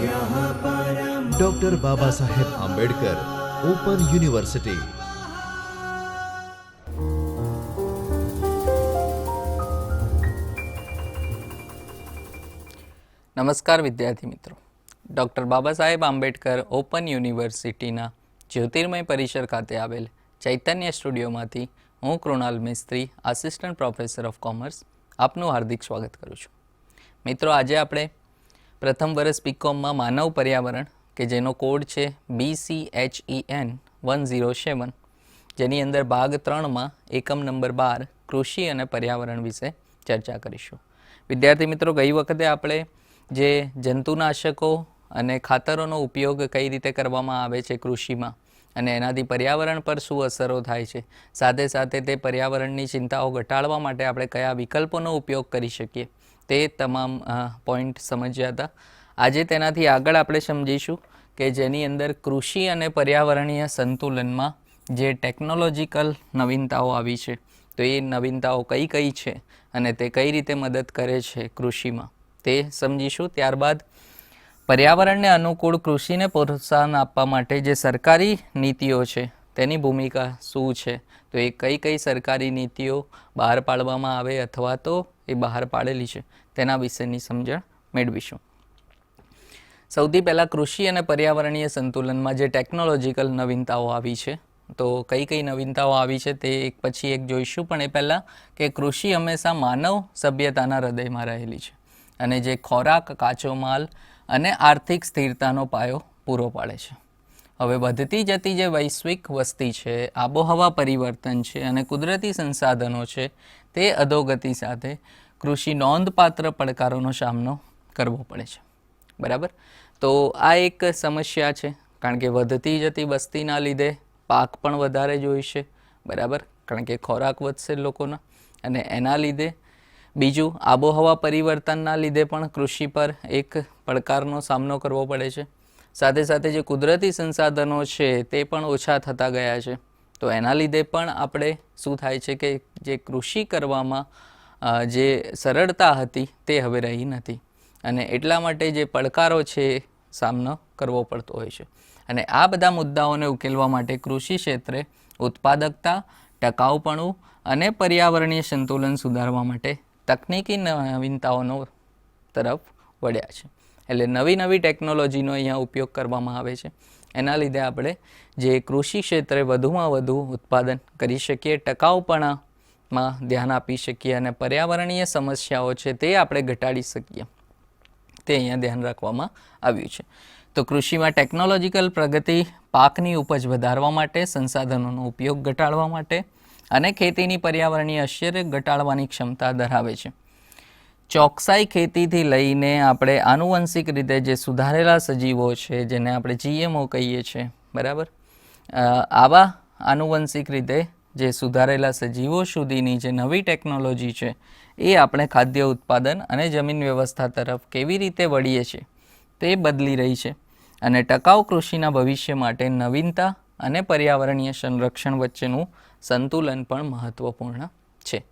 Doctor Baba Saheb Ambedkar open university. નમસ્કાર વિદ્યાર્થી મિત્રો. ડૉક્ટર બાબા સાહેબ આંબેડકર ઓપન યુનિવર્સિટીના જ્યોતિર્મય પરિસર ખાતે આવેલ ચૈતન્ય સ્ટુડિયોમાંથી હું કૃણાલ મિસ્ત્રી, આસિસ્ટન્ટ પ્રોફેસર ઓફ કોમર્સ, આપનું હાર્દિક સ્વાગત કરું છું. મિત્રો, આજે આપણે પ્રથમ વર્ષ બીકોમમાં માનવ પર્યાવરણ કે જેનો કોડ છે BCHEN 107, જેની અંદર ભાગ 3માં એકમ નંબર 12 કૃષિ અને પર્યાવરણ વિશે ચર્ચા કરીશું. વિદ્યાર્થી મિત્રો, ગઈ વખતે આપણે જે જંતુનાશકો અને ખાતરોનો ઉપયોગ કઈ રીતે કરવામાં આવે છે કૃષિમાં અને એનાથી પર્યાવરણ પર શું અસરો થાય છે, સાથે સાથે તે પર્યાવરણની ચિંતાઓ ઘટાડવા માટે આપણે કયા વિકલ્પોનો ઉપયોગ કરી શકીએ, તે તમામ પોઈન્ટ સમજ્યા હતા. આજે તેનાથી આગળ આપણે સમજીશું કે જેની અંદર કૃષિ અને પર્યાવરણીય સંતુલનમાં જે ટેકનોલોજીકલ નવીનતાઓ આવી છે, તો એ નવીનતાઓ કઈ કઈ છે અને તે કઈ રીતે મદદ કરે છે કૃષિમાં, તે સમજીશું. ત્યારબાદ પર્યાવરણને અનુકૂળ કૃષિને પ્રોત્સાહન આપવા માટે જે સરકારી નીતિઓ છે તેની ભૂમિકા શું છે, તો એ કઈ કઈ સરકારી નીતિઓ બહાર પાડવામાં આવે અથવા તો એ બહાર પાડેલી છે તેના વિશેની સમજણ મેળવીશું. સૌથી પહેલાં કૃષિ અને પર્યાવરણીય સંતુલનમાં જે ટેકનોલોજીકલ નવીનતાઓ આવી છે, તો કઈ કઈ નવીનતાઓ આવી છે તે એક પછી એક જોઈશું. પણ એ પહેલાં કે કૃષિ હંમેશા માનવ સભ્યતાના હૃદયમાં રહેલી છે અને જે ખોરાક, કાચો માલ અને આર્થિક સ્થિરતાનો પાયો પૂરો પાડે છે. હવે વધતી જતી જે વૈશ્વિક વસ્તી છે, આબોહવા પરિવર્તન છે અને કુદરતી સંસાધનો છે, તે અધોગતિ સાથે કૃષિ નોંધપાત્ર પડકારોનો સામનો કરવો પડે છે. બરાબર, તો આ એક સમસ્યા છે, કારણ કે વધતી જતી વસ્તીના લીધે પાક પણ વધારે જોઈશે. બરાબર, કારણ કે ખોરાક વધશે લોકોના, અને એના લીધે બીજું આબોહવા પરિવર્તનના લીધે પણ કૃષિ પર એક પડકારનો સામનો કરવો પડે છે. સાથે સાથે જે કુદરતી સંસાધનો છે તે પણ ઓછા થતા ગયા છે, તો એના લીધે પણ આપણે શું થાય છે કે જે કૃષિ કરવામાં જે સરળતા હતી તે હવે રહી નથી, અને એટલા માટે જે પડકારો છે સામનો કરવો પડતો હોય છે. અને આ બધા મુદ્દાઓને ઉકેલવા માટે કૃષિ ક્ષેત્રે ઉત્પાદકતા, ટકાઉપણું અને પર્યાવરણીય સંતુલન સુધારવા માટે તકનીકી નવીનતાઓનો તરફ વળ્યા છે. એટલે નવી નવી ટેકનોલોજીનો અહીંયા ઉપયોગ કરવામાં આવે છે. એના લીધે આપણે જે કૃષિ ક્ષેત્રે વધુમાં વધુ ઉત્પાદન કરી શકીએ, ટકાઉપણામાં ધ્યાન આપી શકીએ અને પર્યાવરણીય સમસ્યાઓ છે તે આપણે ઘટાડી શકીએ, તે અહીંયા ધ્યાન રાખવામાં આવ્યું છે. તો કૃષિમાં ટેકનોલોજીકલ પ્રગતિ પાકની ઉપજ વધારવા માટે, સંસાધનોનો ઉપયોગ ઘટાડવા માટે અને ખેતીની પર્યાવરણીય અસર ઘટાડવાની ક્ષમતા ધરાવે છે. ચોકસાઈ ખેતીથી લઈને આપણે આનુવંશિક રીતે જે સુધારેલા સજીવો છે, જેને આપણે GMO કહીએ છીએ, બરાબર, આવા આનુવંશિક રીતે જે સુધારેલા સજીવો સુધીની જે નવી ટેકનોલોજી છે એ આપણે ખાદ્ય ઉત્પાદન અને જમીન વ્યવસ્થા તરફ કેવી રીતે વળીએ છીએ તે બદલી રહી છે. અને ટકાઉ કૃષિના ભવિષ્ય માટે નવીનતા અને પર્યાવરણીય સંરક્ષણ વચ્ચેનું સંતુલન પણ મહત્ત્વપૂર્ણ છે.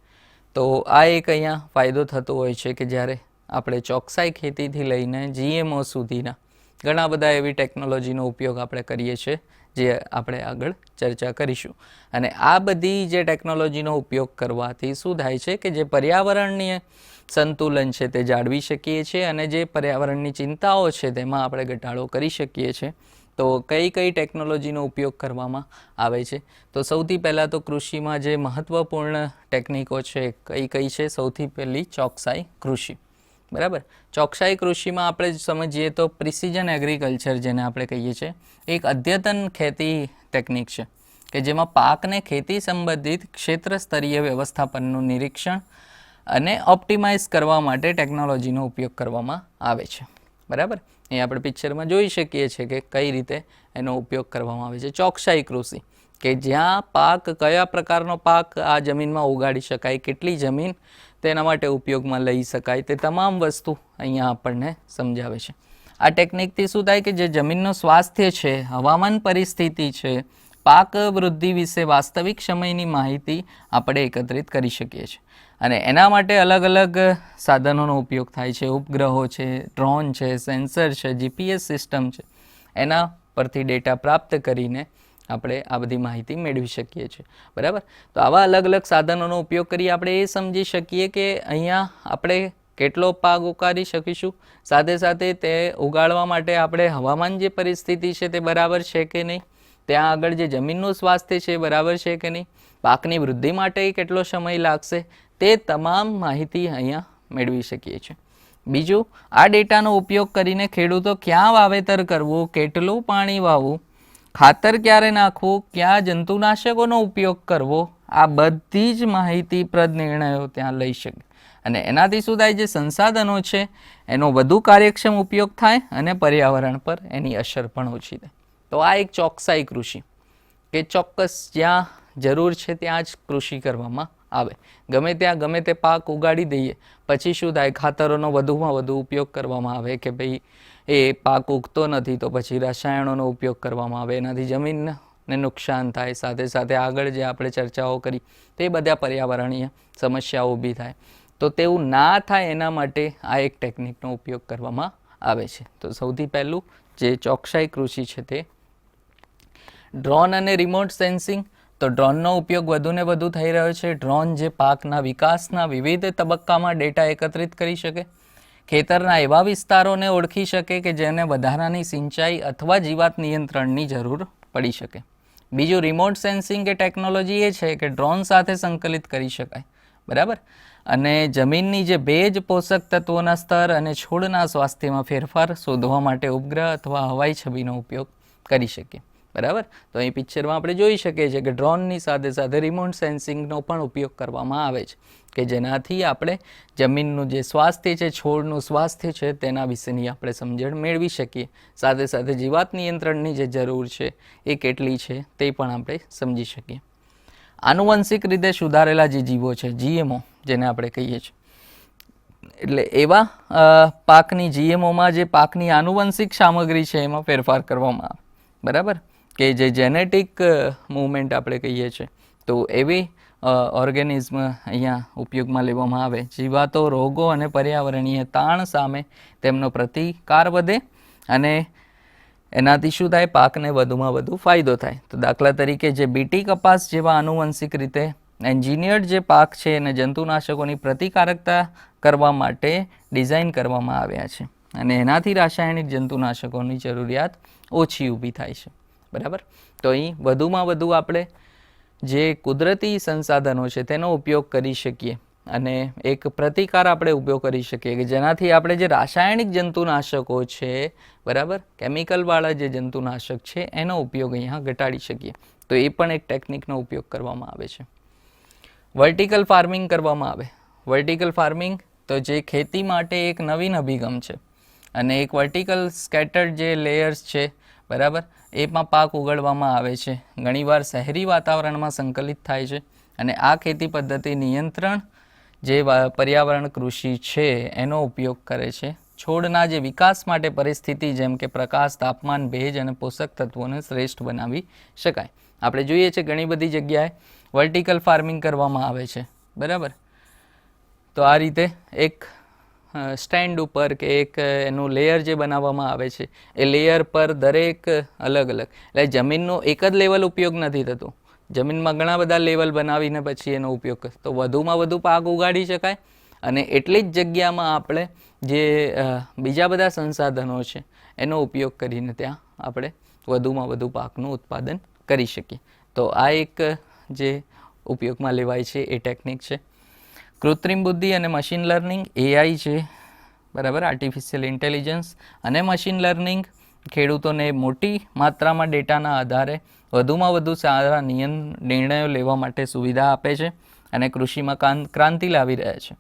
તો આ એક અહીંયા ફાયદો થતો હોય છે કે જ્યારે આપણે ચોકસાઈ ખેતીથી લઈને GMO સુધીના ઘણા બધા એવી ટેકનોલોજીનો ઉપયોગ આપણે કરીએ છીએ, જે આપણે આગળ ચર્ચા કરીશું. અને આ બધી જે ટેકનોલોજીનો ઉપયોગ કરવાથી શું થાય છે કે જે પર્યાવરણીય સંતુલન છે તે જાળવી શકીએ છીએ અને જે પર્યાવરણની ચિંતાઓ છે તેમાં આપણે ઘટાડો કરી શકીએ છીએ. તો કઈ કઈ ટેકનોલોજીનો ઉપયોગ કરવામાં આવે છે, તો સૌથી પહેલાં તો કૃષિમાં જે મહત્ત્વપૂર્ણ ટેકનિકો છે કઈ કઈ છે. સૌથી પહેલી ચોકસાઈ કૃષિ. બરાબર, ચોકસાઈ કૃષિમાં આપણે સમજીએ તો પ્રિસિઝન એગ્રીકલ્ચર જેને આપણે કહીએ છીએ, એક અદ્યતન ખેતી ટેકનિક છે કે જેમાં પાકને ખેતી સંબંધિત ક્ષેત્ર સ્તરીય વ્યવસ્થાપનનું નિરીક્ષણ અને ઓપ્ટિમાઇઝ કરવા માટે ટેકનોલોજીનો ઉપયોગ કરવામાં આવે છે. બરાબર, એ આપણે પિક્ચરમાં જોઈ શકીએ છીએ કે કઈ રીતે એનો ઉપયોગ કરવામાં આવે છે. ચોકસાઈ કૃષિ કે જ્યાં પાક, કયા પ્રકારનો પાક આ જમીનમાં ઉગાડી શકાય, કેટલી જમીન તેના માટે ઉપયોગમાં લઈ શકાય, તે તમામ વસ્તુ અહીંયા આપણને સમજાવે છે. આ ટેકનિકથી શું થાય કે જે જમીનનું સ્વાસ્થ્ય છે, હવામાન પરિસ્થિતિ છે, પાક વૃદ્ધિ વિશે વાસ્તવિક સમયની માહિતી આપણે એકત્રિત કરી શકીએ છીએ. અને એના માટે અલગ અલગ સાધનોનો ઉપયોગ થાય છે. ઉપગ્રહો છે, ડ્રોન છે, સેન્સર છે, જીપીએસ સિસ્ટમ છે. એના પરથી ડેટા પ્રાપ્ત કરીને આપણે આ બધી માહિતી મેળવી શકીએ છીએ. બરાબર. તો આવા અલગ અલગ સાધનોનો ઉપયોગ કરી આપણે એ સમજી શકીએ કે અહીંયા આપણે કેટલો પાક ઉગાડી શકીશું, સાથે સાથે તે ઉગાડવા માટે આપણે હવામાન જે પરિસ્થિતિ છે તે બરાબર છે કે નહીં, ત્યાં આગળ જે જમીનનું સ્વાસ્થ્ય છે બરાબર છે કે નહીં, પાકની વૃદ્ધિ માટે કેટલો સમય લાગશે, તે તમામ માહિતી અહીંયા મેળવી શકીએ છીએ. બીજું, આ ડેટાનો ઉપયોગ કરીને ખેડૂતો ક્યાં વાવેતર કરવું, કેટલું પાણી વાવવું, ખાતર ક્યારે નાખવું, ક્યાં જંતુનાશકોનો ઉપયોગ કરવો, આ બધી જ માહિતીપ્રદ નિર્ણયો ત્યાં લઈ શકે. અને એનાથી શું થાય, જે સંસાધનો છે એનો વધુ કાર્યક્ષમ ઉપયોગ થાય અને પર્યાવરણ પર એની અસર પણ ઓછી થાય. તો આ એક ચોકસાઈ કૃષિ, કે ચોક્કસ જ્યાં જરૂર છે ત્યાં જ કૃષિ કરવામાં આવે. ગમે ત્યાં ગમે તે પાક ઉગાડી દઈએ પછી શું થાય, ખાતરોનો વધુમાં વધુ ઉપયોગ કરવામાં આવે કે ભાઈ એ પાક ઉગતો નથી તો પછી રસાયણોનો ઉપયોગ કરવામાં આવે, એનાથી જમીનને નુકસાન થાય, સાથે સાથે આગળ જે આપણે ચર્ચાઓ કરી તે બધા પર્યાવરણીય સમસ્યાઓ ઊભી થાય. તો તેવું ના થાય એના માટે આ એક ટેકનિકનો ઉપયોગ કરવામાં આવે છે. તો સૌથી પહેલું જે ચોકસાઈ કૃષિ છે તે ડ્રોન અને રિમોટ સેન્સિંગ. તો ડ્રોનનો ઉપયોગ વધુને વધુ થઈ રહ્યો છે. ડ્રોન જે પાકના વિકાસના વિવિધ તબક્કામાં ડેટા એકત્રિત કરી શકે, ખેતરના એવા વિસ્તારોને ઓળખી શકે કે જેને વધારાની સિંચાઈ અથવા જીવાત નિયંત્રણની જરૂર પડી શકે. બીજું, રિમોટ સેન્સિંગ એ ટેકનોલોજી એ છે કે ડ્રોન સાથે સંકલિત કરી શકાય. બરાબર. અને જમીનની જે ભેજ, પોષક તત્વોના સ્તર અને છોડના સ્વાસ્થ્યમાં ફેરફાર શોધવા માટે ઉપગ્રહ અથવા હવાઈ છબીનો ઉપયોગ કરી શકીએ. બરાબર. તો અહીં પિક્ચરમાં આપણે જોઈ શકીએ છીએ કે ડ્રોનની સાથે સાથે રિમોટ સેન્સિંગનો પણ ઉપયોગ કરવામાં આવે છે કે જેનાથી આપણે જમીનનું જે સ્વાસ્થ્ય છે, છોડનું સ્વાસ્થ્ય છે તેના વિશેની આપણે સમજણ મેળવી શકીએ. સાથે સાથે જીવાત નિયંત્રણની જે જરૂર છે એ કેટલી છે તે પણ આપણે સમજી શકીએ. આનુવંશિક રીતે સુધારેલા જે જીવો છે, જીએમઓ જેને આપણે કહીએ છીએ, એટલે એવા પાકની જીએમઓમાં જે પાકની આનુવંશિક સામગ્રી છે એમાં ફેરફાર કરવામાં આવે. બરાબર. કે જે જેનેટિક મૂવમેન્ટ આપણે કહીએ છીએ, તો એવી ઓર્ગેનિઝમ અહીંયા ઉપયોગમાં લેવામાં આવે. જીવાતો, રોગો અને પર્યાવરણીય તાણ સામે તેમનો પ્રતિકાર વધે અને એનાથી શું થાય, પાકને વધુમાં વધુ ફાયદો થાય. તો દાખલા તરીકે જે બીટી કપાસ જેવા આનુવંશિક રીતે એન્જિનિયર્ડ જે પાક છે એને જંતુનાશકોની પ્રતિકારકતા કરવા માટે ડિઝાઇન કરવામાં આવ્યા છે અને એનાથી રાસાયણિક જંતુનાશકોની જરૂરિયાત ઓછી ઊભી થાય છે. બરાબર. તો અહીં વધુમાં વધુ આપણે જે કુદરતી સંસાધનો છે તેનો ઉપયોગ કરી શકીએ અને એક પ્રતિકાર આપણે ઉપયોગ કરી શકીએ કે જેનાથી આપણે જે રાસાયણિક જંતુનાશકો છે, બરાબર, કેમિકલવાળા જે જંતુનાશક છે એનો ઉપયોગ અહીંયા ઘટાડી શકીએ. તો એ પણ એક ટેકનિકનો ઉપયોગ કરવામાં આવે છે. વર્ટિકલ ફાર્મિંગ કરવામાં આવે. વર્ટિકલ ફાર્મિંગ તો જે ખેતી માટે એક નવીન અભિગમ છે અને એક વર્ટિકલ સ્કેટર્ડ જે લેયર્સ છે, બરાબર, એમાં પાક ઉગાડવામાં આવે છે. ઘણીવાર શહેરી વાતાવરણમાં સંકલિત થાય છે અને આ ખેતી પદ્ધતિ નિયંત્રણ જે પર્યાવરણ કૃષિ છે એનો ઉપયોગ કરે છે. છોડના જે વિકાસ માટે પરિસ્થિતિ જેમ કે પ્રકાશ, તાપમાન, ભેજ અને પોષક તત્વોને શ્રેષ્ઠ બનાવી શકાય. આપણે જોઈએ છીએ ઘણી બધી જગ્યાએ વર્ટિકલ ફાર્મિંગ કરવામાં આવે છે. બરાબર. તો આ રીતે એક સ્ટેન્ડ ઉપર કે એક એનું લેયર જે બનાવવામાં આવે છે એ લેયર પર દરેક અલગ અલગ, એટલે જમીનનો એક જ લેવલ ઉપયોગ નથી થતો. જમીનમાં ઘણા બધા લેવલ બનાવીને પછી એનો ઉપયોગ કરે તો વધુમાં વધુ પાક ઉગાડી શકાય અને એટલી જ જગ્યામાં આપણે જે બીજા બધા સંસાધનો છે એનો ઉપયોગ કરીને ત્યાં આપણે વધુમાં વધુ પાકનું ઉત્પાદન કરી શકીએ. તો આ એક જે ઉપયોગમાં લેવાય છે એ ટેકનિક છે. કૃત્રિમ બુદ્ધિ અને મશીન લર્નિંગ, એઆઈ છે, બરાબર, આર્ટિફિશિયલ ઇન્ટેલિજન્સ અને મશીન લર્નિંગ ખેડૂતોને મોટી માત્રામાં ડેટાના આધારે વધુમાં વધુ સારા નિર્ણયો લેવા માટે સુવિધા આપે છે અને કૃષિમાં ક્રાંતિ લાવી રહ્યા છે.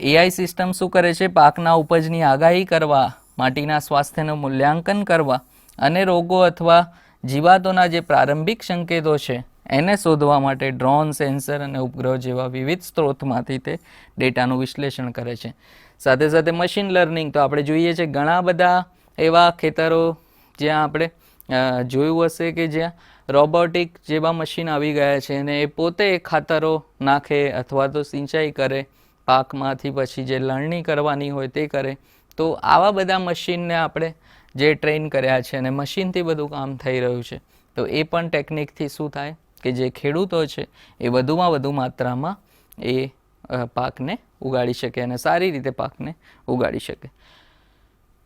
એઆઈ સિસ્ટમ શું કરે છે, પાકના ઉપજની આગાહી કરવા, માટીના સ્વાસ્થ્યનું મૂલ્યાંકન કરવા અને રોગો અથવા જીવાતોના જે પ્રારંભિક સંકેતો છે એને શોધવા માટે ડ્રોન, સેન્સર અને ઉપગ્રહ જેવા વિવિધ સ્ત્રોતમાંથી તે ડેટાનું વિશ્લેષણ કરે છે. સાથે સાથે મશીન લર્નિંગ તો આપણે જોઈએ છે ઘણા બધા એવા ખેતરો જ્યાં આપણે જોયું હશે કે જ્યાં રોબોટિક જેવા મશીન આવી ગયા છે અને એ પોતે ખાતરો નાખે અથવા તો સિંચાઈ કરે પાકમાંથી, પછી જે લણણી કરવાની હોય તે કરે. તો આવા બધા મશીનને આપણે જે ટ્રેન કર્યા છે અને મશીનથી બધું કામ થઈ રહ્યું છે, તો એ પણ ટેકનિકથી શું થાય કે જે ખેડૂતો છે એ વધુમાં વધુ માત્રામાં એ પાકને ઉગાડી શકે અને સારી રીતે પાકને ઉગાડી શકે.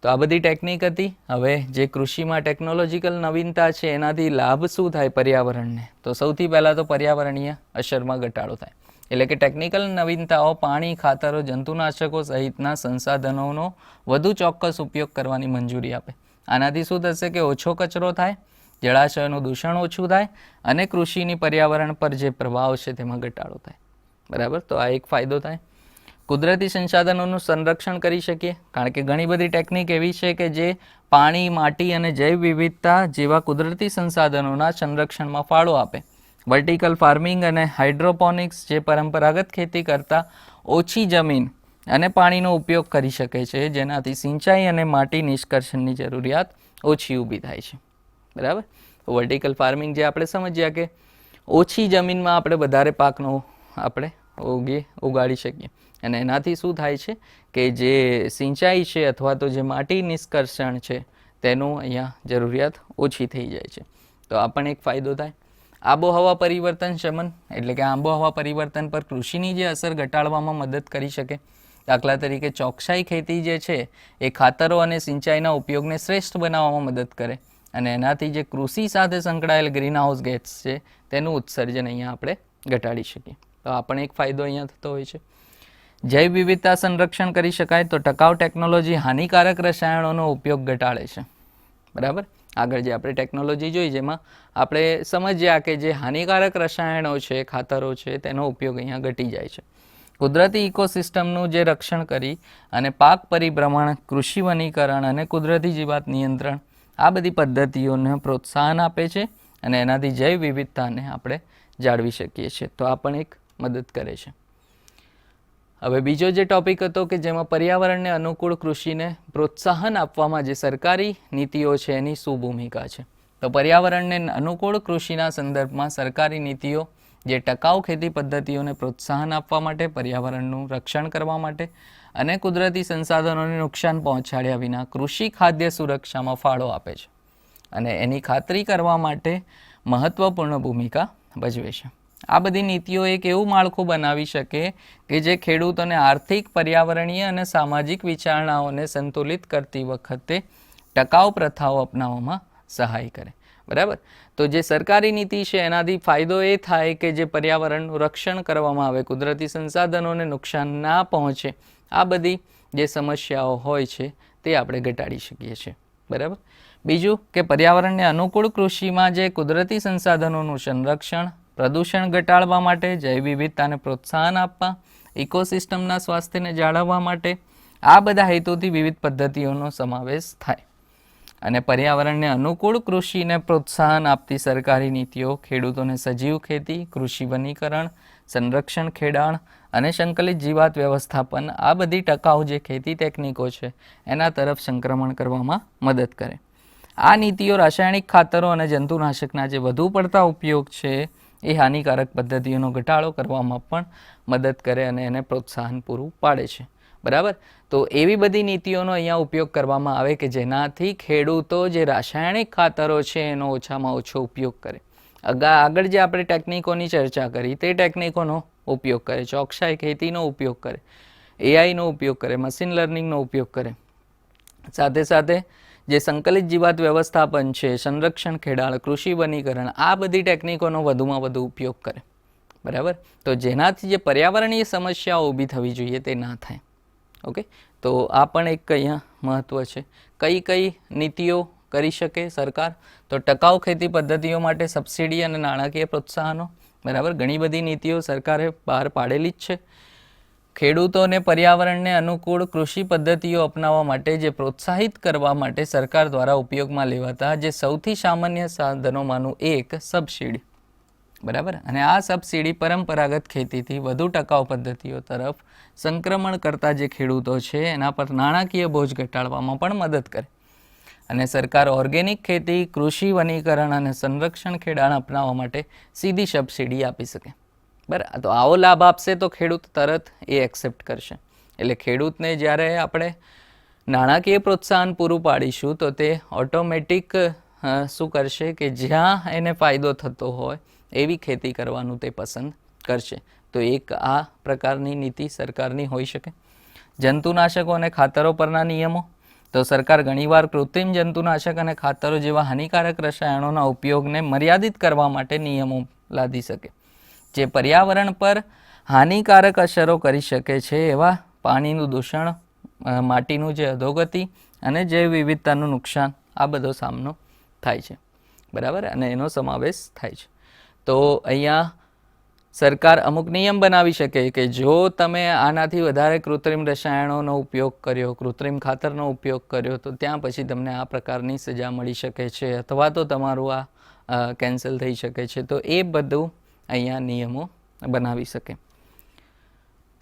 તો આ બધી ટેકનિક હતી. હવે જે કૃષિમાં ટેકનોલોજીકલ નવીનતા છે એનાથી લાભ શું થાય પર્યાવરણને, તો સૌથી પહેલાં તો પર્યાવરણીય અસરમાં ઘટાડો થાય. એટલે કે ટેકનિકલ નવીનતાઓ પાણી, ખાતરો, જંતુનાશકો સહિતના સંસાધનોનો વધુ ચોક્કસ ઉપયોગ કરવાની મંજૂરી આપે. આનાથી શું થશે કે ઓછો કચરો થાય, જળાશયોનું દૂષણ ઓછું થાય અને કૃષિની પર્યાવરણ પર જે પ્રભાવ છે તેમાં ઘટાડો થાય. બરાબર, તો આ એક ફાયદો થાય. કુદરતી સંસાધનોનું સંરક્ષણ કરી શકીએ, કારણ કે ઘણી બધી ટેકનિક એવી છે કે જે પાણી, માટી અને જૈવ વિવિધતા જેવા કુદરતી સંસાધનોના સંરક્ષણમાં ફાળો આપે. વર્ટિકલ ફાર્મિંગ અને હાઇડ્રોપોનિક્સ જે પરંપરાગત ખેતી કરતાં ઓછી જમીન અને પાણીનો ઉપયોગ કરી શકે છે, જેનાથી સિંચાઈ અને માટી નિષ્કર્ષણની જરૂરિયાત ઓછી ઊભી થાય છે. બરાબર, વર્ટિકલ ફાર્મિંગ જે આપણે સમજ્યા કે ઓછી જમીનમાં આપણે વધારે પાકનો આપણે ઉગાડી શકીએ અને એનાથી શું થાય છે કે જે સિંચાઈ છે અથવા તો જે માટી નિષ્કર્ષણ છે તેનું અહીંયા જરૂરિયાત ઓછી થઈ જાય છે. તો આ પણ એક ફાયદો થાય. આબોહવા પરિવર્તન શમન, એટલે કે આબોહવા પરિવર્તન પર કૃષિની જે અસર ઘટાડવામાં મદદ કરી શકે. દાખલા તરીકે ચોકસાઈ ખેતી જે છે એ ખાતરો અને સિંચાઈના ઉપયોગને શ્રેષ્ઠ બનાવવામાં મદદ કરે અને એનાથી જે કૃષિ સાથે સંકળાયેલ ગ્રીનહાઉસ ગેસ છે તેનું ઉત્સર્જન અહીંયા આપણે ઘટાડી શકીએ. તો આ પણ એક ફાયદો અહીંયા થતો હોય છે. જૈવ વિવિધતા સંરક્ષણ કરી શકાય, તો ટકાઉ ટેકનોલોજી હાનિકારક રસાયણોનો ઉપયોગ ઘટાડે છે. બરાબર, આગળ જે આપણે ટેકનોલોજી જોઈ જેમાં આપણે સમજ્યા કે જે હાનિકારક રસાયણો છે, ખાતરો છે, તેનો ઉપયોગ અહીંયા ઘટી જાય છે. કુદરતી ઇકોસિસ્ટમનું જે રક્ષણ કરી અને પાક પરિભ્રમણ, કૃષિ વનીકરણ અને કુદરતી જીવાત નિયંત્રણ આ બધી પદ્ધતિઓને પ્રોત્સાહન આપે છે અને એનાથી જૈવ વિવિધતાને આપણે જાળવી શકીએ છીએ. તો આ પણ એક મદદ કરે છે. હવે બીજો જે ટોપિક હતો કે જેમાં પર્યાવરણને અનુકૂળ કૃષિને પ્રોત્સાહન આપવામાં જે સરકારી નીતિઓ છે એની શું ભૂમિકા છે. તો પર્યાવરણને અનુકૂળ કૃષિના સંદર્ભમાં સરકારી નીતિઓ જે ટકાઉ ખેતી પદ્ધતિઓને પ્રોત્સાહન આપવા માટે, પર્યાવરણનું રક્ષણ કરવા માટે અને કુદરતી સંસાધનોને નુકસાન પહોંચાડ્યા વિના કૃષિ ખાદ્ય સુરક્ષામાં ફાળો આપે છે અને એની ખાતરી કરવા માટે મહત્વપૂર્ણ ભૂમિકા ભજવે છે. આ બધી નીતિઓ એક એવું માળખું બનાવી શકે કે જે ખેડૂતોને આર્થિક, પર્યાવરણીય અને સામાજિક વિચારણાઓને સંતુલિત કરતી વખતે ટકાઉ પ્રથાઓ અપનાવવામાં સહાય કરે. બરાબર, તો જે સરકારી નીતિ છે એનાથી ફાયદો એ થાય કે જે પર્યાવરણનું રક્ષણ કરવામાં આવે, કુદરતી સંસાધનોને નુકસાન ના પહોંચે, આ બધી જે સમસ્યાઓ હોય છે તે આપણે ઘટાડી શકીએ છીએ. બરાબર, બીજું કે પર્યાવરણને અનુકૂળ કૃષિમાં જે કુદરતી સંસાધનોનું સંરક્ષણ, પ્રદૂષણ ઘટાડવા માટે, જૈવ વિવિધતાને પ્રોત્સાહન આપવા, ઇકોસિસ્ટમના સ્વાસ્થ્યને જાળવવા માટે આ બધા હેતુથી વિવિધ પદ્ધતિઓનો સમાવેશ થાય. અને પર્યાવરણને અનુકૂળ કૃષિને પ્રોત્સાહન આપતી સરકારી નીતિઓ ખેડૂતોને સજીવ ખેતી, કૃષિ વનીકરણ, સંરક્ષણ ખેડાણ અને સંકલિત જીવાત વ્યવસ્થાપન આ બધી ટકાઉ જે ખેતી ટેકનિકો છે એના તરફ સંક્રમણ કરવામાં મદદ કરે. આ નીતિઓ રાસાયણિક ખાતરો અને જંતુનાશકના જે વધુ પડતા ઉપયોગ છે એ હાનિકારક પદ્ધતિઓનો ઘટાડો કરવામાં પણ મદદ કરે અને એને પ્રોત્સાહન પૂરું પાડે છે. બરાબર, તો એવી બધી નીતિઓનો અહીંયા ઉપયોગ કરવામાં આવે કે જેનાથી ખેડૂતો જે રાસાયણિક ખાતરો છે એનો ઓછામાં ઓછો ઉપયોગ કરે. આગળ જે આપણે ટેકનિકોની ચર્ચા કરી તે ટેકનિકોનો ઉપયોગ કરે, ચોકસાઈ ખેતીનો ઉપયોગ કરે, એઆઈનો ઉપયોગ કરે, મશીન લર્નિંગનો ઉપયોગ કરે, સાથે સાથે જે સંકલિત જીવાત વ્યવસ્થાપન છે, સંરક્ષણ ખેડાણ, કૃષિ વનીકરણ આ બધી ટેકનિકોનો વધુમાં વધુ ઉપયોગ કરે. બરાબર, તો જેનાથી જે પર્યાવરણીય સમસ્યાઓ ઊભી થવી જોઈએ તે ના થાય. ઓકે, તો આ પણ એક અહીંયા મહત્ત્વ છે. કઈ કઈ નીતિઓ કરી શકે સરકાર, તો ટકાઉ ખેતી પદ્ધતિઓ માટે સબસિડી અને નાણાકીય પ્રોત્સાહનો. બરાબર, ઘણી બધી નીતિઓ સરકારે બહાર પાડેલી જ છે. ખેડૂતોને પર્યાવરણને અનુકૂળ કૃષિ પદ્ધતિઓ અપનાવવા માટે જે પ્રોત્સાહિત કરવા માટે સરકાર દ્વારા ઉપયોગમાં લેવાતા જે સૌથી સામાન્ય સાધનોમાંનું એક સબસિડી. બરાબર, અને આ સબસિડી પરંપરાગત ખેતીથી વધુ ટકાઉ પદ્ધતિઓ તરફ સંક્રમણ કરતા જે ખેડૂતો છે એના પર નાણાકીય બોજ ઘટાડવામાં પણ મદદ કરે. અને સરકાર ઓર્ગેનિક ખેતી, કૃષિ વનીકરણ અને સંરક્ષણ ખેડાણ અપનાવવા માટે સીધી સબસિડી આપી શકે. બરાબર, તો આવો લાભ આપશે તો ખેડૂત તરત એ એક્સેપ્ટ કરશે. એટલે ખેડૂતને જ્યારે આપણે નાણાકીય પ્રોત્સાહન પૂરું પાડીશું તો તે ઓટોમેટિક શું કરશે કે જ્યાં એને ફાયદો થતો હોય એવી ખેતી કરવાનું તે પસંદ કરશે. તો એક આ પ્રકારની નીતિ સરકારની હોઈ શકે. જંતુનાશકો અને ખાતરો પરના નિયમો. તો સરકાર ઘણીવાર કૃત્રિમ જંતુનાશક અને ખાતરો જેવા હાનિકારક રસાયણોના ઉપયોગને મર્યાદિત કરવા માટે નિયમો લાદી શકે, જે પર્યાવરણ પર હાનિકારક અસરો કરી શકે છે, એવા પાણીનું દૂષણ, માટીનું જે અધોગતિ અને જૈવ વિવિધતાનું નુકસાન, આ બધો સામનો થાય છે. બરાબર, અને એનો સમાવેશ થાય છે. તો અહીંયા સરકાર અમુક નિયમ બનાવી શકે કે જો તમે આનાથી વધારે કૃત્રિમ રસાયણોનો ઉપયોગ કર્યો, કૃત્રિમ ખાતરનો ઉપયોગ કર્યો, તો ત્યાં પછી તમને આ પ્રકારની સજા મળી શકે છે, અથવા તો તમારું આ કેન્સલ થઈ શકે છે. તો એ બધું અહીંયા નિયમો બનાવી શકે.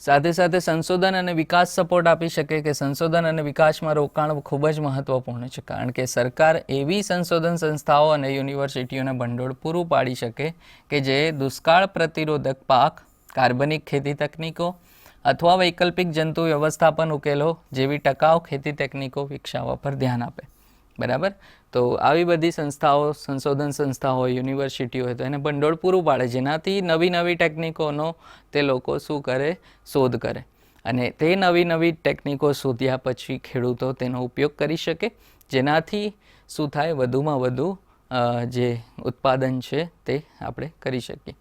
સાથે સાથે સંશોધન અને વિકાસ સપોર્ટ આપી શકે કે સંશોધન અને વિકાસમાં રોકાણ ખૂબ જ મહત્વપૂર્ણ છે, કારણ કે સરકાર એવી સંશોધન સંસ્થાઓ અને યુનિવર્સિટીઓને ભંડોળ પૂરું પાડી શકે કે જે દુષ્કાળ પ્રતિરોધક પાક, કાર્બનિક ખેતી તકનીકો અથવા વૈકલ્પિક જંતુ વ્યવસ્થાપન ઉકેલો જેવી ટકાઉ ખેતી તકનીકો વિકસાવવા પર ધ્યાન આપે. બરાબર, તો આવી બધી સંસ્થાઓ, સંશોધન સંસ્થાઓ, યુનિવર્સિટીઓ હોય તો એને ભંડોળ પૂરું પાડે, જેનાથી નવી નવી ટેકનિકોનો તે લોકો શું કરે, શોધ કરે, અને તે નવી નવી ટેકનિકો શોધ્યા પછી ખેડૂતો તેનો ઉપયોગ કરી શકે, જેનાથી શું થાય, વધુમાં વધુ જે ઉત્પાદન છે તે આપણે કરી શકીએ.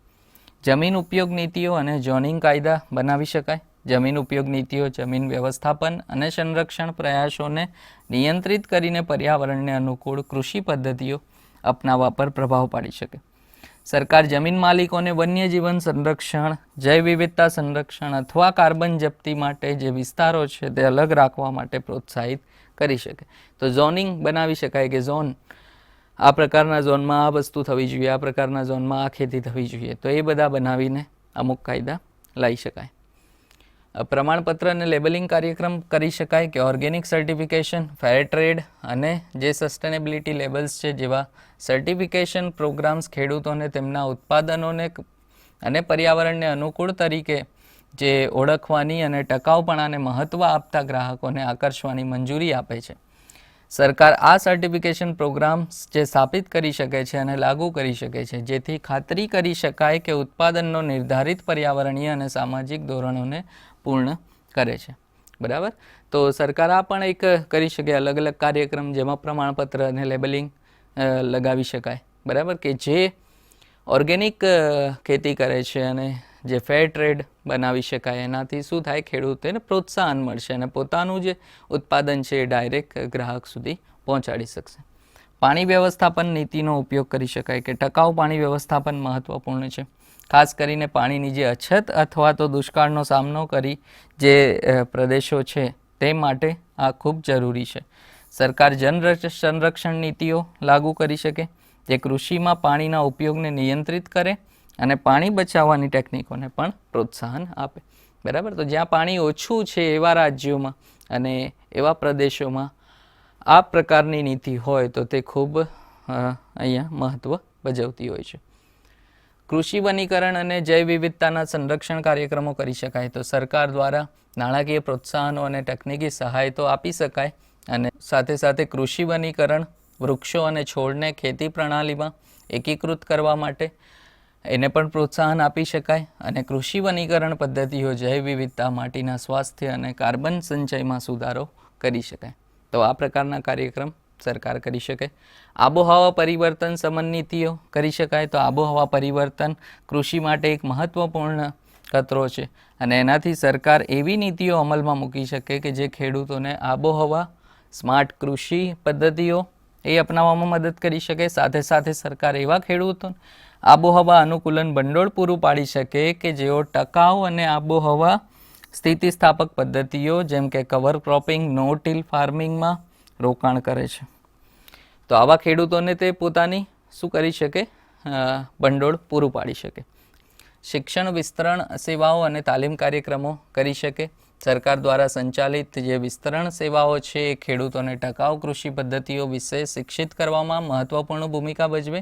જમીન ઉપયોગ નીતિઓ અને ઝોનિંગ કાયદા બનાવી શકાય. જમીન ઉપયોગ નીતિઓ જમીન વ્યવસ્થાપન અને સંરક્ષણ પ્રયાસોને નિયંત્રિત કરીને પર્યાવરણને અનુકૂળ કૃષિ પદ્ધતિઓ અપનાવવા પર પ્રભાવ પાડી શકે. સરકાર જમીન માલિકોને વન્યજીવન સંરક્ષણ, જૈવ વિવિધતા સંરક્ષણ અથવા કાર્બન જપ્તી માટે જે વિસ્તારો છે તે અલગ રાખવા માટે પ્રોત્સાહિત કરી શકે. તો ઝોનિંગ બનાવી શકાય કે ઝોન, આ પ્રકારના ઝોનમાં આ વસ્તુ થવી જોઈએ, આ પ્રકારના ઝોનમાં આ ખેતી થવી જોઈએ. તો એ બધા બનાવીને અમુક કાયદા લાવી શકાય. પ્રમાણપત્ર અને લેબલિંગ કાર્યક્રમ કરી શકાય કે ઓર્ગેનિક સર્ટિફિકેશન, ફેર ટ્રેડ અને જે સસ્ટેનેબિલિટી લેબલ્સ છે જેવા સર્ટિફિકેશન પ્રોગ્રામ્સ ખેડૂતોને તેમના ઉત્પાદનોને અને પર્યાવરણને અનુકૂળ તરીકે જે ઓળખવાની અને ટકાઉપણાને મહત્ત્વ આપતા ગ્રાહકોને આકર્ષવાની મંજૂરી આપે છે. સરકાર આ સર્ટિફિકેશન પ્રોગ્રામ્સ જે સ્થાપિત કરી શકે છે અને લાગુ કરી શકે છે, જેથી ખાતરી કરી શકાય કે ઉત્પાદનનો નિર્ધારિત પર્યાવરણીય અને સામાજિક ધોરણોને પૂર્ણ કરે છે. બરાબર, તો સરકાર આ પણ એક કરી શકે અલગ અલગ કાર્યક્રમ, જેમાં પ્રમાણપત્ર અને લેબલિંગ લગાવી શકાય. બરાબર, કે જે ઓર્ગેનિક ખેતી કરે છે અને જે ફેર ટ્રેડ બનાવી શકાય, એનાથી શું થાય, ખેડૂતોને પ્રોત્સાહન મળશે અને પોતાનું જે ઉત્પાદન છે એ ડાયરેક્ટ ગ્રાહક સુધી પહોંચાડી શકશે. પાણી વ્યવસ્થાપન નીતિનો ઉપયોગ કરી શકાય કે ટકાઉ પાણી વ્યવસ્થાપન મહત્વપૂર્ણ છે. ખાસ કરીને પાણીની જે અછત અથવા તો દુષ્કાળનો સામનો કરી જે પ્રદેશો છે તે માટે આ ખૂબ જરૂરી છે. સરકાર જન સંરક્ષણ નીતિઓ લાગુ કરી શકે, જે કૃષિમાં પાણીના ઉપયોગને નિયંત્રિત કરે અને પાણી બચાવવાની ટેકનિકોને પણ પ્રોત્સાહન આપે. બરાબર, તો જ્યાં પાણી ઓછું છે એવા રાજ્યોમાં અને એવા પ્રદેશોમાં આ પ્રકારની નીતિ હોય તો તે ખૂબ અહીંયા મહત્ત્વ ભજવતી હોય છે. કૃષિ વનીકરણ અને જૈવ વિવિધતાના સંરક્ષણ કાર્યક્રમો કરી શકાય. તો સરકાર દ્વારા નાણાકીય પ્રોત્સાહનો અને તકનીકી સહાય તો આપી શકાય, અને સાથે સાથે કૃષિ વનીકરણ, વૃક્ષો અને છોડને ખેતી પ્રણાલીમાં એકીકૃત કરવા માટે એને પણ પ્રોત્સાહન આપી શકાય, અને કૃષિ વનીકરણ પદ્ધતિઓ જૈવ વિવિધતા, માટીના સ્વાસ્થ્ય અને કાર્બન સંચયમાં સુધારો કરી શકાય. તો આ પ્રકારના કાર્યક્રમ સરકાર કરી શકે. આબોહવા પરિવર્તન સમન્વિતિઓ કરી શકાય. તો આબોહવા પરિવર્તન કૃષિ માટે એક મહત્વપૂર્ણ ખતરો છે, અને એનાથી સરકાર એવી નીતિઓ અમલમાં મૂકી શકે કે જે ખેડૂતોને આબોહવા સ્માર્ટ કૃષિ પદ્ધતિઓ એ અપનાવવામાં મદદ કરી શકે. સાથે સાથે સરકાર એવા ખેડૂતો આબોહવા અનુકૂલન ભંડોળ પૂરું પાડી શકે કે જેઓ ટકાઉ અને આબોહવા સ્થિતિસ્થાપક પદ્ધતિઓ જેમ કે કવર ક્રોપિંગ, નો ટીલ ફાર્મિંગમાં રોકાણ કરે છે. તો આવા ખેડૂતોને તે પોતાની શું કરી શકે, ભંડોળ પૂરું પાડી શકે. શિક્ષણ વિસ્તરણ સેવાઓ અને તાલીમ કાર્યક્રમો કરી શકે. સરકાર દ્વારા સંચાલિત જે વિસ્તરણ સેવાઓ છે એ ખેડૂતોને ટકાઉ કૃષિ પદ્ધતિઓ વિશે શિક્ષિત કરવામાં મહત્વપૂર્ણ ભૂમિકા ભજવે.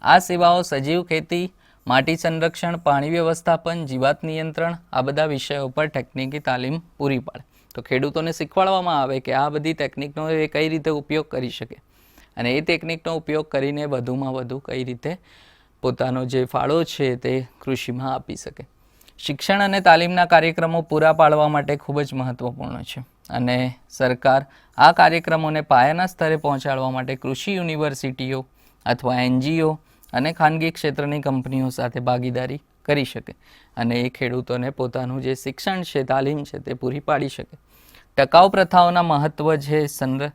આ સેવાઓ સજીવ ખેતી, માટી સંરક્ષણ, પાણી વ્યવસ્થાપન, જીવાત નિયંત્રણ આ બધા વિષયો પર ટેકનિકી તાલીમ પૂરી પાડે. તો ખેડૂતોને શીખવાડવામાં આવે કે આ બધી ટેકનિકનો એ કઈ રીતે ઉપયોગ કરી શકે અને એ ટેકનિકનો ઉપયોગ કરીને વધુમાં વધુ કઈ રીતે પોતાનો જે ફાળો છે તે કૃષિમાં આપી શકે. શિક્ષણ અને તાલીમના કાર્યક્રમો પૂરા પાડવા માટે ખૂબ જ મહત્વપૂર્ણ છે અને સરકાર આ કાર્યક્રમોને પાયાના સ્તરે પહોંચાડવા માટે કૃષિ યુનિવર્સિટીઓ અથવા NGO અને ખાનગી ક્ષેત્રની કંપનીઓ સાથે ભાગીદારી કરી શકે અને એ ખેડૂતોને પોતાનું જે શિક્ષણ છે, તાલીમ છે તે પૂરી પાડી શકે. ટકાઉ પ્રથાઓના મહત્વ છે,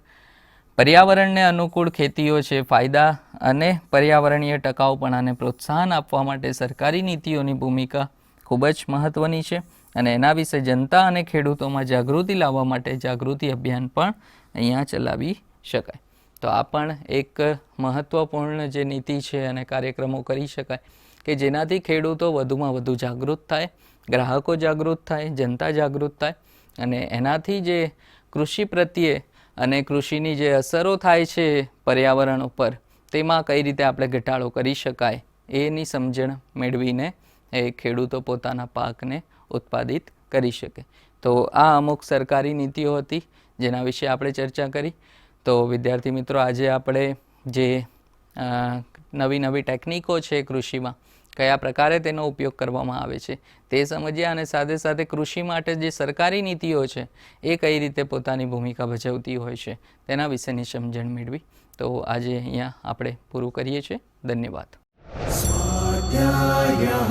પર્યાવરણને અનુકૂળ ખેતીઓ છે, ફાયદા અને પર્યાવરણીય ટકાઉપણાને પ્રોત્સાહન આપવા માટે સરકારી નીતિઓની ભૂમિકા ખૂબ જ મહત્ત્વની છે અને એના વિશે જનતા અને ખેડૂતોમાં જાગૃતિ લાવવા માટે જાગૃતિ અભિયાન પણ અહીંયા ચલાવી શકાય. તો આ પણ એક મહત્ત્વપૂર્ણ જે નીતિ છે અને કાર્યક્રમો કરી શકાય કે જેનાથી ખેડૂતો વધુમાં વધુ જાગૃત થાય, ગ્રાહકો જાગૃત થાય, જનતા જાગૃત થાય અને એનાથી જે કૃષિ પ્રત્યે અને કૃષિની જે અસરો થાય છે પર્યાવરણ ઉપર તેમાં કઈ રીતે આપણે ઘટાડો કરી શકાય એની સમજણ મેળવીને એ ખેડૂતો પોતાના પાકને ઉત્પાદિત કરી શકે. તો આ અમુક સરકારી નીતિઓ હતી જેના વિશે આપણે ચર્ચા કરી. તો વિદ્યાર્થી મિત્રો, આજે આપણે જે નવી નવી ટેકનિકો છે કૃષિમાં, કયા પ્રકારે તેનો ઉપયોગ કરવામાં આવે છે તે સમજ્યા અને સાથે સાથે કૃષિ માટે જે સરકારી નીતિઓ છે એ કઈ રીતે પોતાની ભૂમિકા ભજવતી હોય છે તેના વિશેની સમજણ મેળવી. તો આજે અહીંયા આપણે પૂરું કરીએ છીએ. ધન્યવાદ. સ્વાધ્યાયઃ